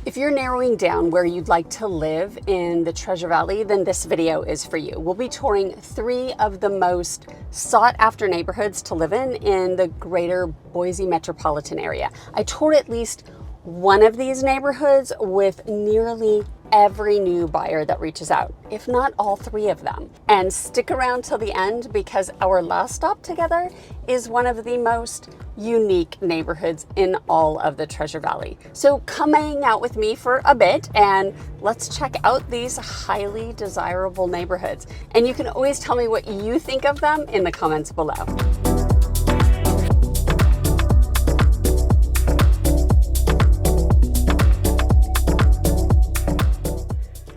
If you're narrowing down where you'd like to live in the Treasure Valley, then this video is for you. We'll be touring 3 of the most sought after neighborhoods to live in the greater Boise metropolitan area. I toured at least one of these neighborhoods with nearly every new buyer that reaches out, if not all 3 of them. And stick around till the end because our last stop together is one of the most unique neighborhoods in all of the Treasure Valley. So come hang out with me for a bit and let's check out these highly desirable neighborhoods. And you can always tell me what you think of them in the comments below.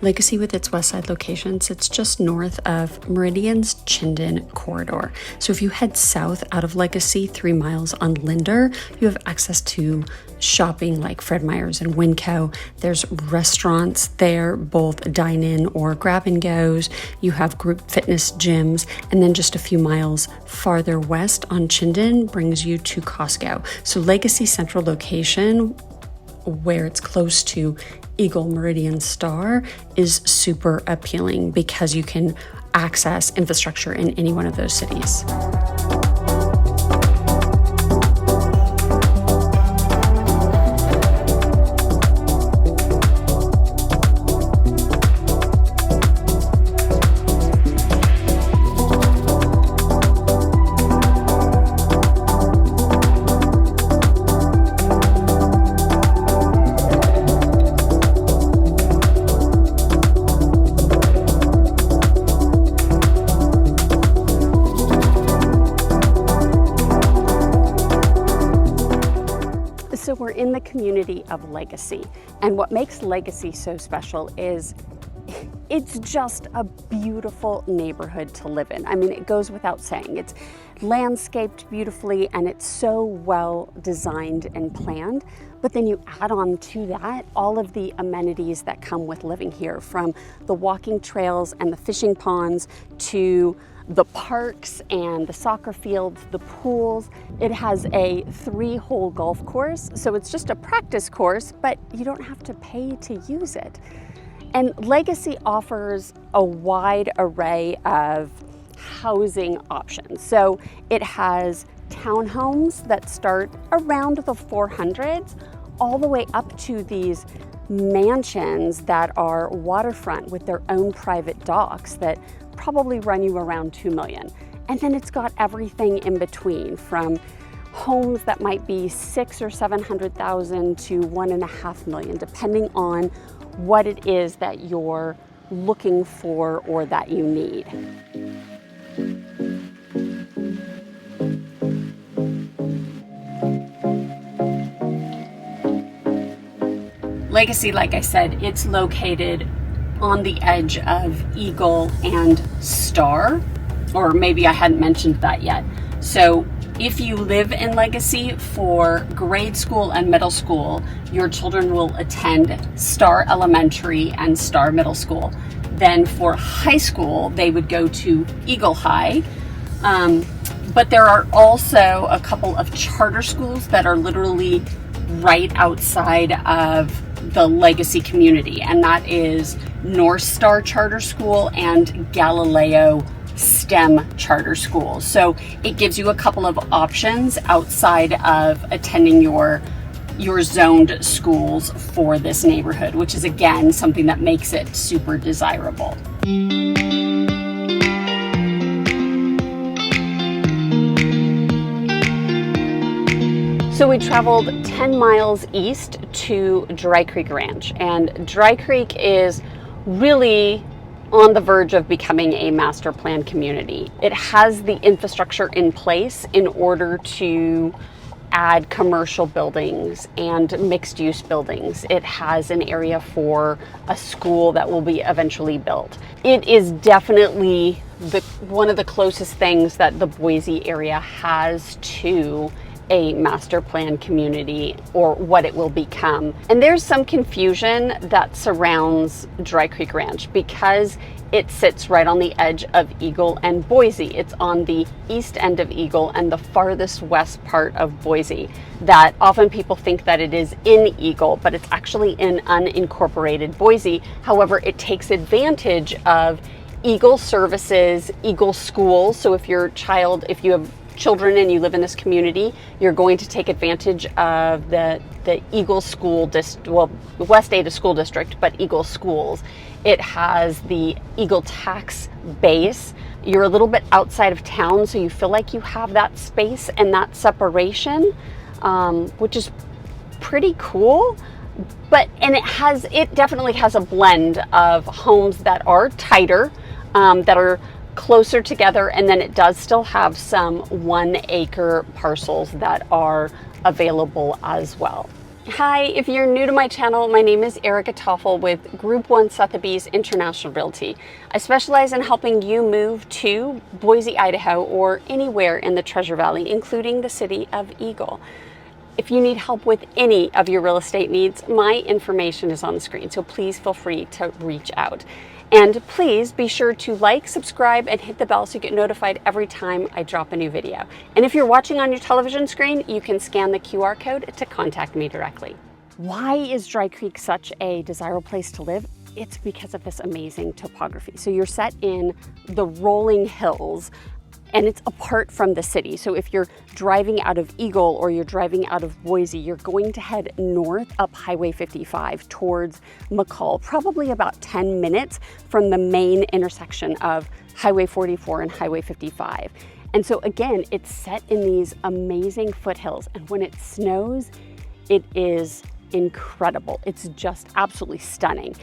Legacy, with its west side location, sits just north of Meridian's Chinden corridor. So if you head south out of Legacy 3 miles on Linder, you have access to shopping like Fred Meyer's and Winco. There's restaurants there, both dine-in or grab-and-goes. You have group fitness gyms, and then just a few miles farther west on Chinden brings you to Costco. So Legacy central location, where it's close to Eagle Meridian Star, is super appealing because you can access infrastructure in any one of those cities. So we're in the community of Legacy, and what makes Legacy so special is it's just a beautiful neighborhood to live in. I mean, it goes without saying. It's landscaped beautifully and it's so well designed and planned. But then you add on to that all of the amenities that come with living here, from the walking trails and the fishing ponds to the parks and the soccer fields, the pools. It has a 3-hole golf course, so it's just a practice course, but you don't have to pay to use it. And Legacy offers a wide array of housing options. So it has townhomes that start around the 400s, all the way up to these mansions that are waterfront with their own private docks that probably run you around $2 million. And then it's got everything in between, from homes that might be $600,000 or $700,000 to $1.5 million, depending on what it is that you're looking for or that you need. Legacy, like I said, it's located on the edge of Eagle and Star, or maybe I hadn't mentioned that yet. So if you live in Legacy for grade school and middle school, your children will attend Star Elementary and Star Middle School. Then for high school, they would go to Eagle High. But there are also a couple of charter schools that are literally right outside of the Legacy community, and that is North Star Charter School and Galileo STEM Charter School. So it gives you a couple of options outside of attending your zoned schools for this neighborhood, which is again something that makes it super desirable. So we traveled 10 miles east to Dry Creek Ranch, and Dry Creek is really on the verge of becoming a master plan community. It has the infrastructure in place in order to add commercial buildings and mixed use buildings. It has an area for a school that will be eventually built. It is definitely one of the closest things that the Boise area has to a master plan community or what it will become. And there's some confusion that surrounds Dry Creek Ranch because it sits right on the edge of Eagle and Boise. It's on the east end of Eagle and the farthest west part of Boise. That often people think that it is in Eagle, but it's actually in unincorporated Boise. However, it takes advantage of Eagle services, Eagle schools. So if you have children and you live in this community, you're going to take advantage of the Eagle School District, well, West Ada School District, but Eagle schools. It has the Eagle tax base. You're a little bit outside of town, so you feel like you have that space and that separation, which is pretty cool. And it definitely has a blend of homes that are tighter, that are closer together, and then it does still have some 1 acre parcels that are available as well. Hi, if you're new to my channel, my name is Erica Toffel with Group 1 Sotheby's International Realty. I specialize in helping you move to Boise, Idaho, or anywhere in the Treasure Valley, including the city of Eagle. If you need help with any of your real estate needs, my information is on the screen, so please feel free to reach out. And please be sure to like, subscribe, and hit the bell so you get notified every time I drop a new video. And if you're watching on your television screen, you can scan the QR code to contact me directly. Why is Dry Creek such a desirable place to live? It's because of this amazing topography. So you're set in the rolling hills, and it's apart from the city. So if you're driving out of Eagle or you're driving out of Boise, you're going to head north up Highway 55 towards McCall, probably about 10 minutes from the main intersection of Highway 44 and Highway 55. And so again, it's set in these amazing foothills. And when it snows, it is incredible. It's just absolutely stunning.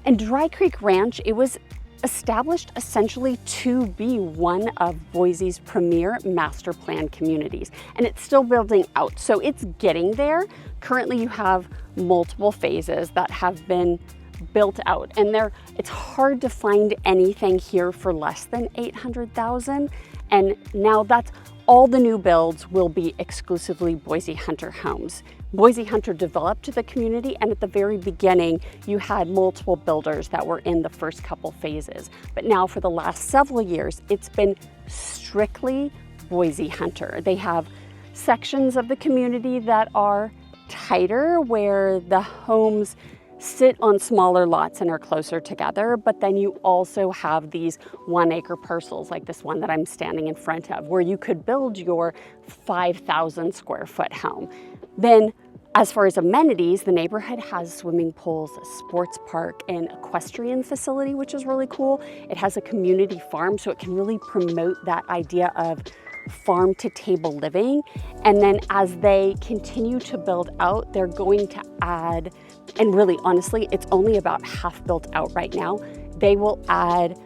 And Dry Creek Ranch, it was established essentially to be one of Boise's premier master plan communities, and it's still building out, so it's getting there. Currently you have multiple phases that have been built out, and it's hard to find anything here for less than $800,000, and now that's all the new builds will be exclusively Boise Hunter homes. Boise Hunter developed the community, and at the very beginning, you had multiple builders that were in the first couple phases. But now for the last several years, it's been strictly Boise Hunter. They have sections of the community that are tighter, where the homes sit on smaller lots and are closer together, but then you also have these 1 acre parcels like this one that I'm standing in front of, where you could build your 5,000 square foot home. Then as far as amenities, the neighborhood has swimming pools, a sports park, and equestrian facility, which is really cool. It has a community farm, so it can really promote that idea of farm to table living. And then as they continue to build out, they're going to add, and really honestly, it's only about half built out right now. They will add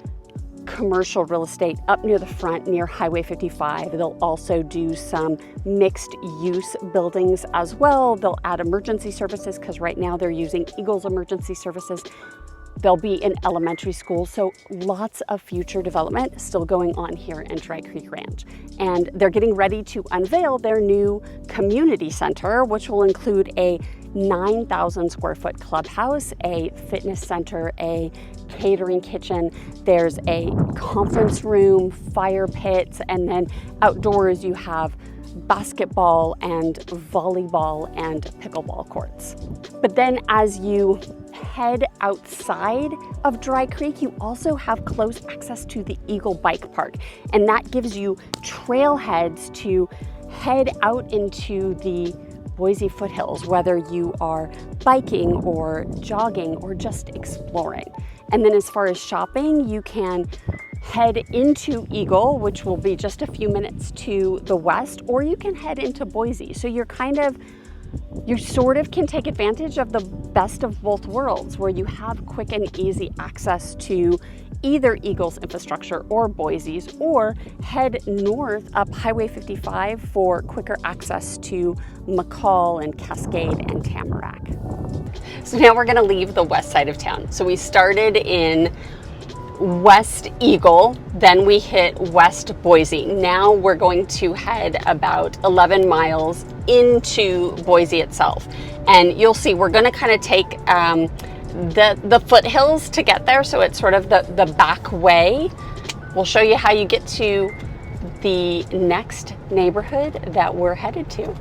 commercial real estate up near the front, near Highway 55. They'll also do some mixed use buildings as well. They'll add emergency services, because right now they're using Eagle's emergency services. There'll be an elementary school, so lots of future development still going on here in Dry Creek Ranch. And they're getting ready to unveil their new community center, which will include a 9,000 square foot clubhouse, a fitness center, a catering kitchen. There's a conference room, fire pits, and then outdoors you have basketball and volleyball and pickleball courts. But then as you head outside of Dry Creek, you also have close access to the Eagle Bike Park, and that gives you trailheads to head out into the Boise foothills, whether you are biking or jogging or just exploring. And then as far as shopping, you can head into Eagle, which will be just a few minutes to the west, or you can head into Boise. So you sort of can take advantage of the best of both worlds, where you have quick and easy access to either Eagle's infrastructure or Boise's, or head north up Highway 55 for quicker access to McCall and Cascade and Tamarack. So now we're gonna leave the west side of town. So we started in West Eagle, then we hit West Boise. Now we're going to head about 11 miles into Boise itself. And you'll see we're going to kind of take the foothills to get there. So it's sort of the back way. We'll show you how you get to the next neighborhood that we're headed to.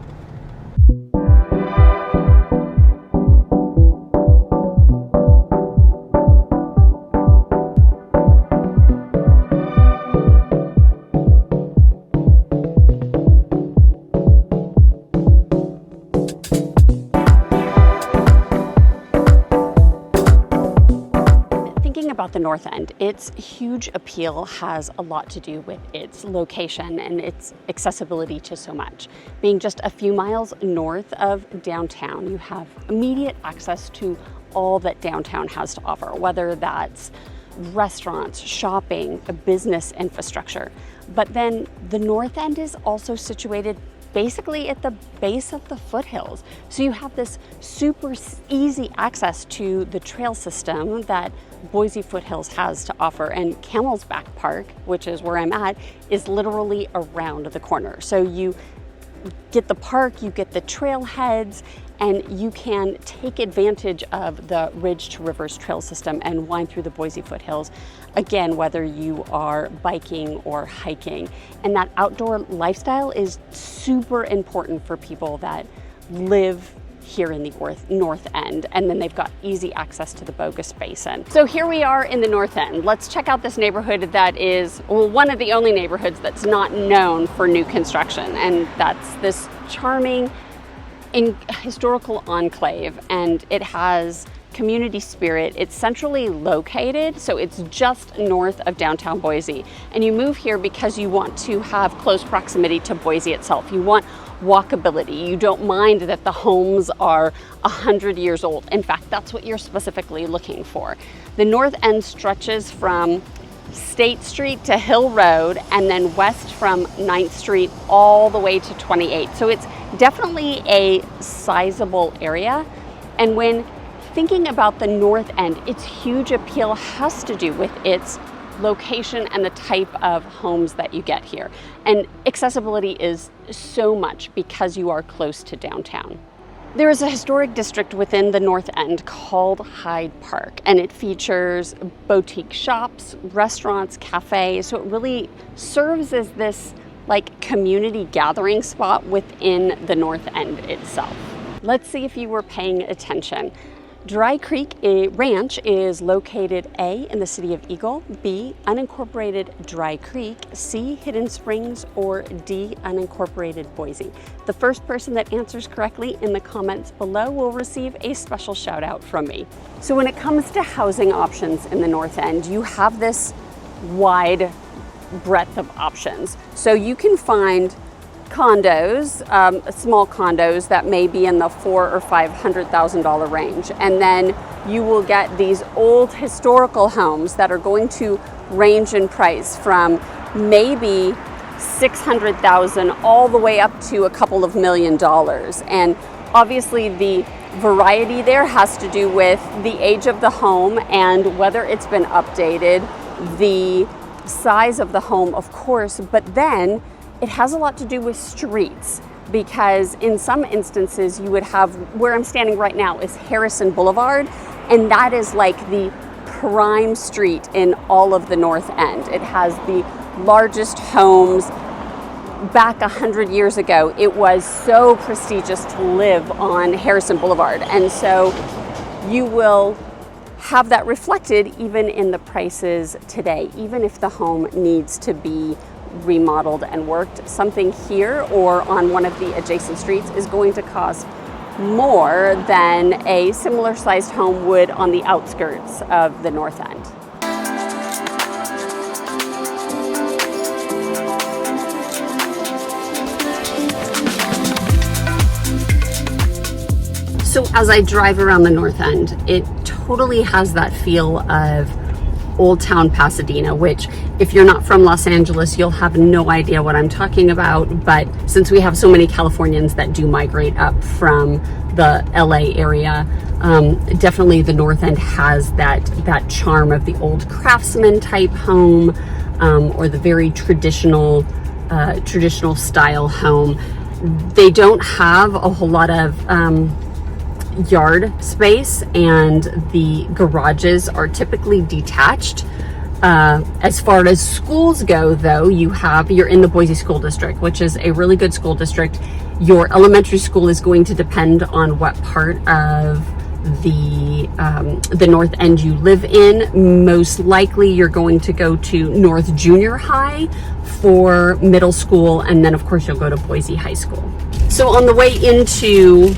About the North End, its huge appeal has a lot to do with its location and its accessibility to so much. Being just a few miles north of downtown, you have immediate access to all that downtown has to offer, whether that's restaurants, shopping, business infrastructure. But then the North End is also situated basically at the base of the foothills. So you have this super easy access to the trail system that Boise Foothills has to offer. And Camel's Back Park, which is where I'm at, is literally around the corner. So you get the park, you get the trailheads, and you can take advantage of the Ridge to Rivers trail system and wind through the Boise Foothills. Again, whether you are biking or hiking. And that outdoor lifestyle is super important for people that live here in the North End, and then they've got easy access to the Bogus Basin. So here we are in the North End. Let's check out this neighborhood that is, well, one of the only neighborhoods that's not known for new construction, and that's this charming historical enclave, and it has community spirit. It's centrally located, so it's just north of downtown Boise. And you move here because you want to have close proximity to Boise itself. You want walkability. You don't mind that the homes are 100 years old. In fact, that's what you're specifically looking for. The North End stretches from State Street to Hill Road, and then west from 9th Street all the way to 28th. So it's definitely a sizable area. And when thinking about the North End, its huge appeal has to do with its location and the type of homes that you get here. And accessibility is so much because you are close to downtown. There is a historic district within the North End called Hyde Park, and it features boutique shops, restaurants, cafes. So it really serves as this like community gathering spot within the North End itself. Let's see if you were paying attention. Dry Creek Ranch is located A, in the city of Eagle, B, unincorporated Dry Creek, C, Hidden Springs, or D, unincorporated Boise. The first person that answers correctly in the comments below will receive a special shout out from me. So when it comes to housing options in the North End, you have this wide breadth of options. So you can find condos, small condos that may be in the $400,000 or $500,000 range, and then you will get these old historical homes that are going to range in price from maybe $600,000 all the way up to a couple of $1 million. And obviously the variety there has to do with the age of the home and whether it's been updated, the size of the home, of course, but then it has a lot to do with streets, because in some instances you would have, where I'm standing right now is Harrison Boulevard, and that is like the prime street in all of the North End. It has the largest homes. Back 100 years ago, it was so prestigious to live on Harrison Boulevard, and so you will have that reflected even in the prices today, even if the home needs to be remodeled and worked. Something here or on one of the adjacent streets is going to cost more than a similar sized home would on the outskirts of the North End. So as I drive around the North End, it totally has that feel of Old Town Pasadena, which if you're not from Los Angeles, you'll have no idea what I'm talking about. But since we have so many Californians that do migrate up from the LA area. Definitely the North End has that charm of the old craftsman type home, or the very traditional style home. They don't have a whole lot of yard space, and the garages are typically detached. As far as schools go, though, you're in the Boise School District, which is a really good school district. Your elementary school is going to depend on what part of the North End you live in. Most likely you're going to go to North Junior High for middle school, and then of course you'll go to Boise High School. So on the way into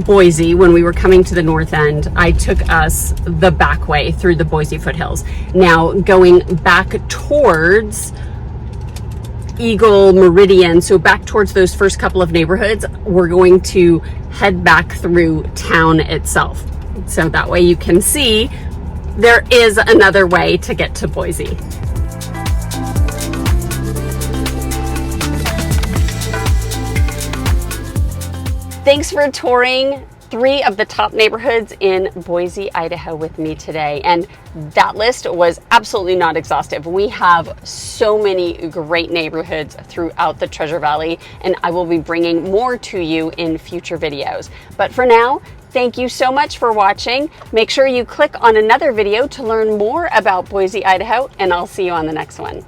Boise, when we were coming to the North End, I took us the back way through the Boise foothills. Now going back towards Eagle Meridian, so back towards those first couple of neighborhoods, we're going to head back through town itself. So that way you can see there is another way to get to Boise. Thanks for touring 3 of the top neighborhoods in Boise, Idaho with me today. And that list was absolutely not exhaustive. We have so many great neighborhoods throughout the Treasure Valley, and I will be bringing more to you in future videos. But for now, thank you so much for watching. Make sure you click on another video to learn more about Boise, Idaho, and I'll see you on the next one.